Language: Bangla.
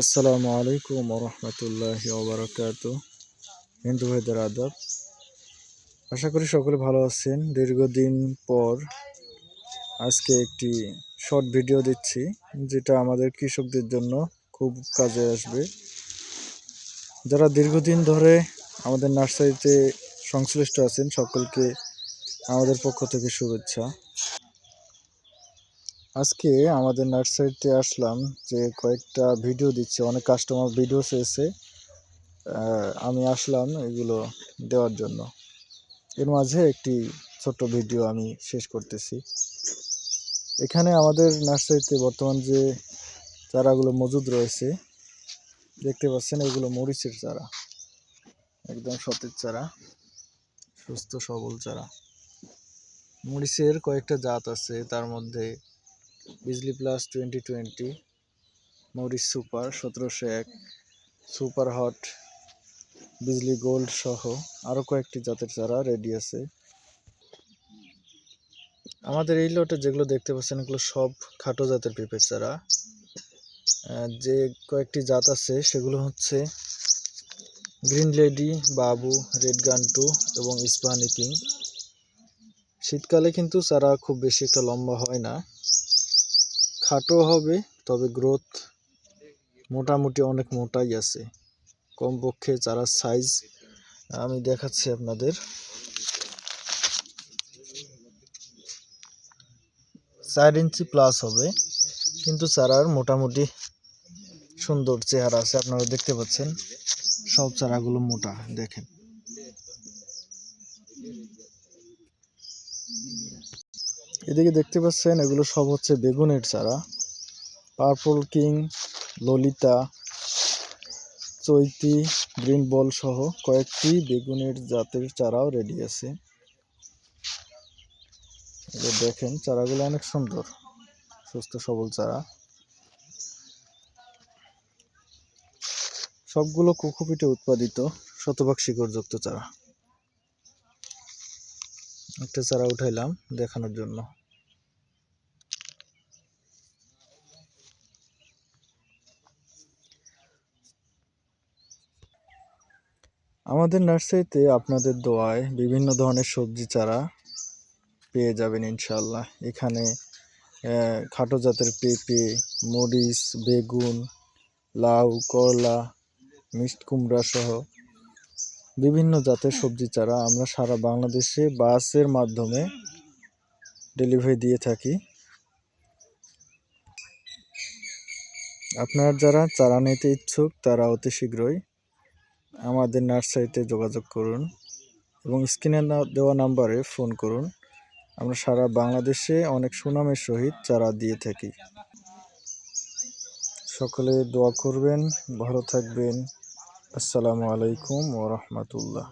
আসসালামু আলাইকুম ওরহমতুল্লাহি ওবারাকাতু। হিন্দু ভাইদের আদাব। আশা করি সকলে ভালো আছেন। দীর্ঘদিন পর আজকে একটি শর্ট ভিডিও দিচ্ছি, যেটা আমাদের কৃষকদের জন্য খুব কাজে আসবে। যারা দীর্ঘদিন ধরে আমাদের নার্সারিতে সংশ্লিষ্ট আছেন, সকলকে আমাদের পক্ষ থেকে শুভেচ্ছা। আজকে আমাদের নার্সারিতে আসলাম, যে কয়েকটা ভিডিও দিচ্ছে, অনেক কাস্টমার ভিডিও চেয়েছে, আমি আসলাম এগুলো দেওয়ার জন্য। এর মাঝে একটি ছোট্ট ভিডিও আমি শেষ করতেছি। এখানে আমাদের নার্সারিতে বর্তমান যে চারাগুলো মজুদ রয়েছে, দেখতে পাচ্ছেন, এগুলো মরিচের চারা, একদম সতেজ চারা, সুস্থ সবল চারা। মরিচের কয়েকটা জাত আছে, তার মধ্যে বিজলি প্লাস 2020, মরিচ সুপার 1701, সুপার হট, বিজলি গোল্ড সহ আরও কয়েকটি জাতের চারা রেডি আছে। আমাদের এই লটে যেগুলো দেখতে পাচ্ছেন, এগুলো সব খাটো জাতের পেঁপের চারা। যে কয়েকটি জাত আছে সেগুলো হচ্ছে গ্রিন লেডি, বাবু, রেড গান্টু এবং ইস্পাহানি কিং। শীতকালে কিন্তু চারা খুব বেশি একটা লম্বা হয় না, খাটো হবে, তবে গ্রোথ মোটামুটি অনেক মোটাই আছে। কমপক্ষে চারার সাইজ আমি দেখাচ্ছি আপনাদের। 4 ইঞ্চি প্লাস হবে, কিন্তু চারার মোটামুটি সুন্দর চেহারা আছে। আপনারা দেখতে পাচ্ছেন সব চারাগুলো মোটা, দেখেন। এদিকে দেখতে পাচ্ছেন এগুলো সব হচ্ছে বেগুনের চারা। পার্পল কিং, ললিতা, চৈতি, গ্রিন বল সহ কয়েকটি বেগুনের জাতের চারাও রেডি আছে। দেখেন চারাগুলো অনেক সুন্দর, সুস্থ সবল চারা। সবগুলো কোকোপিটে উৎপাদিত শতভাগ শিকড়যুক্ত চারা। একটা চারা উঠাইলাম দেখানোর জন্য। আমাদের নার্সারিতে আপনাদের দোয়ায় বিভিন্ন ধরনের সবজি চারা পেয়ে যাবেন ইনশাল্লাহ। এখানে খাটো জাতের পেঁপে, মরিচ, বেগুন, লাউ, করলা, মিষ্টি কুমড়া সহ বিভিন্ন জাতের সবজি চারা আমরা সারা বাংলাদেশে বাসের মাধ্যমে ডেলিভারি দিয়ে থাকি। আপনারা যারা চারা নিতে ইচ্ছুক, তারা অতি শীঘ্রই আমাদের নার্সারিতে যোগাযোগ করুন এবং স্ক্রিনে দেওয়া নাম্বারে ফোন করুন। আমরা সারা বাংলাদেশে অনেক সুনামের সহিত চারা দিয়ে থাকি। সকলে দোয়া করবেন, ভালো থাকবেন। আসসালামু আলাইকুম ওয়া রাহমাতুল্লাহ।